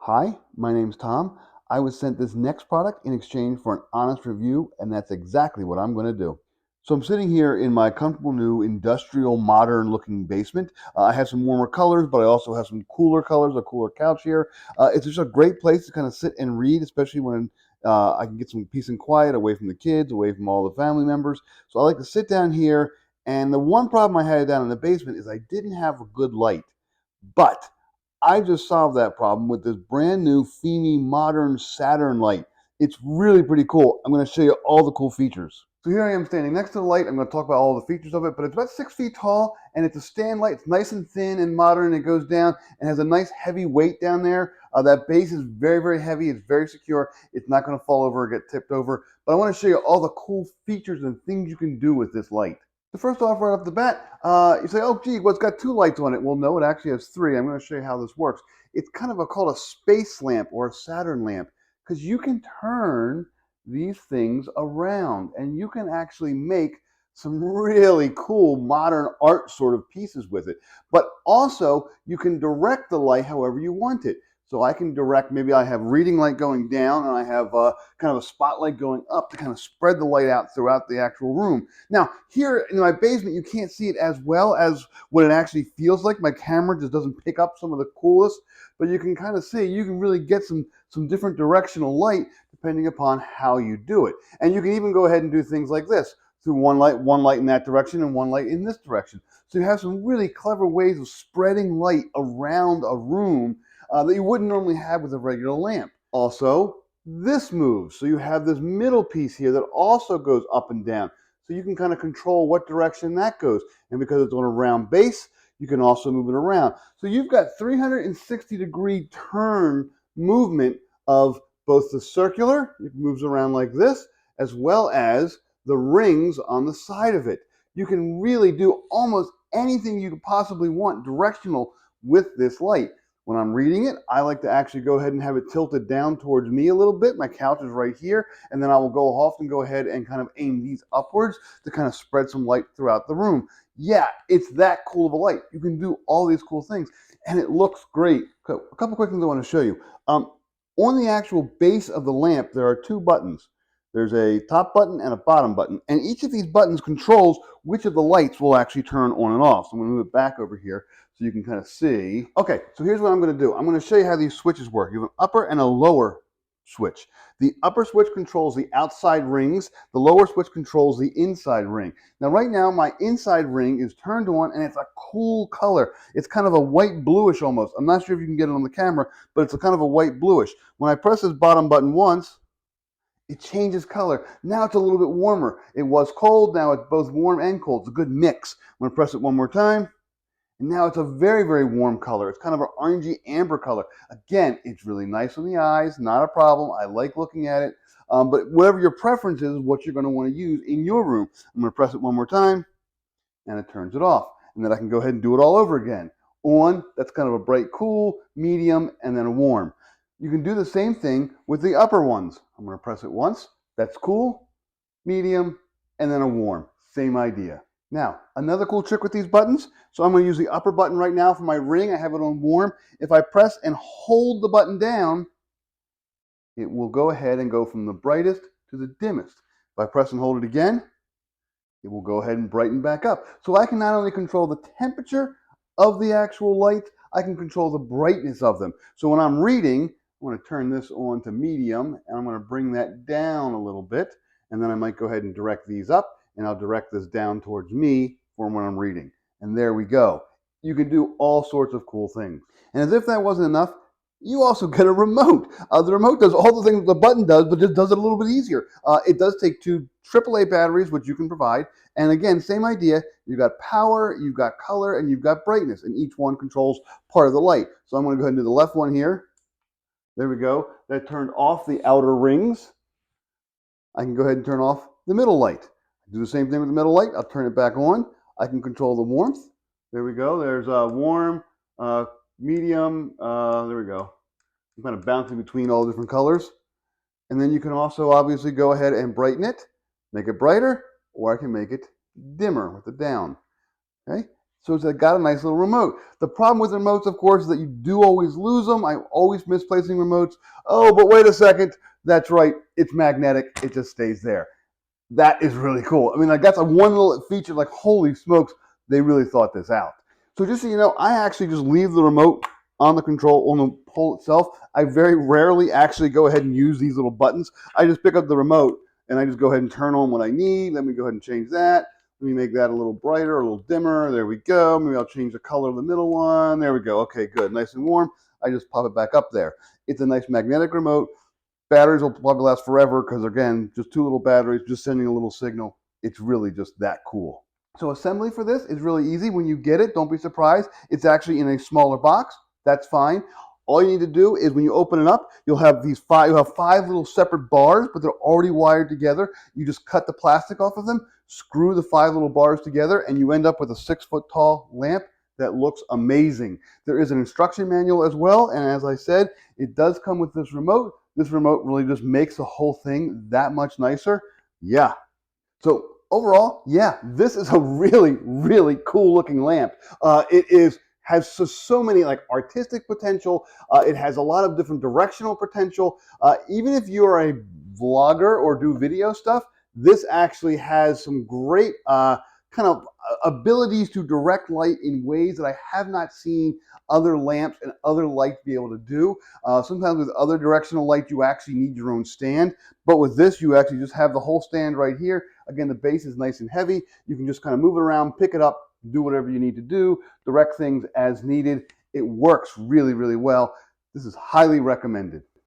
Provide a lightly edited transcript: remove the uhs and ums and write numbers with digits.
Hi, my name's Tom. I was sent this next product in exchange for an honest review, and that's exactly what I'm going to do. So I'm sitting here in my comfortable new industrial modern looking basement. I have some warmer colors, but I also have some cooler colors, a cooler couch here. It's just a great place to kind of sit and read, especially when I can get some peace and quiet away from the kids, away from all the family members. So I like to sit down here. And the one problem I had down in the basement is I didn't have a good light. But I just solved that problem with this brand new FIMEI modern Saturn light. It's really pretty cool. I'm going to show you all the cool features. So here I am standing next to the light. I'm going to talk about all the features of it, but it's about 6 feet tall and it's a stand light. It's nice and thin and modern. It goes down and has a nice heavy weight down there. That base is very, very heavy. It's very secure. It's not going to fall over or get tipped over. But I want to show you all the cool features and things you can do with this light. So first off, right off the bat, you say, oh, gee, well, it's got two lights on it. Well, no, it actually has three. I'm going to show you how this works. It's kind of called a space lamp or a Saturn lamp because you can turn these things around and you can actually make some really cool modern art sort of pieces with it. But also, you can direct the light however you want it. So I can direct, maybe I have reading light going down and I have kind of a spotlight going up to kind of spread the light out throughout the actual room. Now, here in my basement, you can't see it as well as what it actually feels like. My camera just doesn't pick up some of the coolest, but you can kind of see, you can really get some different directional light depending upon how you do it. And you can even go ahead and do things like this, through one light in that direction and one light in this direction. So you have some really clever ways of spreading light around a room that you wouldn't normally have with a regular lamp. Also, this moves. So you have this middle piece here that also goes up and down. So you can kind of control what direction that goes. And because it's on a round base, you can also move it around. So you've got 360-degree turn movement of both the circular, it moves around like this, as well as the rings on the side of it. You can really do almost anything you could possibly want directional with this light. When I'm reading it, I like to actually go ahead and have it tilted down towards me a little bit. My couch is right here, and then I will often go ahead and kind of aim these upwards to kind of spread some light throughout the room. Yeah, it's that cool of a light. You can do all these cool things, and it looks great. A couple quick things I want to show you. On the actual base of the lamp, there are two buttons. There's a top button and a bottom button, and each of these buttons controls which of the lights will actually turn on and off. So I'm going to move it back over here so you can kind of see. Okay, so here's what I'm going to do. I'm going to show you how these switches work. You have an upper and a lower switch. The upper switch controls the outside rings. The lower switch controls the inside ring. Now right now my inside ring is turned on and it's a cool color. It's kind of a white bluish almost. I'm not sure if you can get it on the camera, but it's a kind of a white bluish. When I press this bottom button once, it changes color. Now it's a little bit warmer. It was cold, now it's both warm and cold. It's a good mix. I'm going to press it one more time. And now it's a very, very warm color. It's kind of an orangey amber color. Again, it's really nice on the eyes, not a problem. I like looking at it. But whatever your preference is, what you're going to want to use in your room. I'm going to press it one more time, and it turns it off. And then I can go ahead and do it all over again. On, that's kind of a bright cool, medium, and then a warm. You can do the same thing with the upper ones. I'm going to press it once. That's cool, medium, and then a warm. Same idea. Now, another cool trick with these buttons. So I'm going to use the upper button right now for my ring. I have it on warm. If I press and hold the button down, it will go ahead and go from the brightest to the dimmest. If I press and hold it again, it will go ahead and brighten back up. So I can not only control the temperature of the actual lights, I can control the brightness of them. So when I'm reading, I'm going to turn this on to medium, and I'm going to bring that down a little bit, and then I might go ahead and direct these up, and I'll direct this down towards me for when I'm reading. And there we go. You can do all sorts of cool things. And as if that wasn't enough, you also get a remote. The remote does all the things the button does, but just does it a little bit easier. It does take two AAA batteries, which you can provide. And again, same idea. You've got power, you've got color, and you've got brightness. And each one controls part of the light. So I'm going to go ahead and do the left one here. There we go. That turned off the outer rings. I can go ahead and turn off the middle light. Do the same thing with the middle light. I'll turn it back on. I can control the warmth. There we go. There's warm, medium. There we go. I'm kind of bouncing between all the different colors. And then you can also obviously go ahead and brighten it, make it brighter, or I can make it dimmer with the down. Okay? So it's got a nice little remote. The problem with remotes, of course, is that you do always lose them. I always misplacing remotes. Oh, but wait a second. That's right. It's magnetic. It just stays there. That is really cool. I mean, like that's a one little feature, like holy smokes, they really thought this out. So just so you know, I actually just leave the remote on the control, on the pole itself. I very rarely actually go ahead and use these little buttons. I just pick up the remote and I just go ahead and turn on what I need. Let me go ahead and change that. Let me make that a little brighter, a little dimmer. There we go. Maybe I'll change the color of the middle one. There we go. Okay, good. Nice and warm. I just pop it back up there. It's a nice magnetic remote. Batteries will probably last forever because, again, just two little batteries, just sending a little signal. It's really just that cool. So assembly for this is really easy. When you get it, don't be surprised. It's actually in a smaller box. That's fine. All you need to do is when you open it up, you'll have five little separate bars, but they're already wired together. You just cut the plastic off of them, screw the five little bars together, and you end up with a 6-foot tall lamp that looks amazing. There is an instruction manual as well, and as I said, it does come with this remote. This remote really just makes the whole thing that much nicer. Yeah. So overall, yeah, this is a really, really cool looking lamp. Has so many like artistic potential. It has a lot of different directional potential. Even if you're a vlogger or do video stuff, this actually has some great kind of abilities to direct light in ways that I have not seen other lamps and other lights be able to do. Sometimes with other directional light, you actually need your own stand. But with this, you actually just have the whole stand right here. Again, the base is nice and heavy. You can just kind of move it around, pick it up, do whatever you need to do, direct things as needed. It works really, really well. This is highly recommended.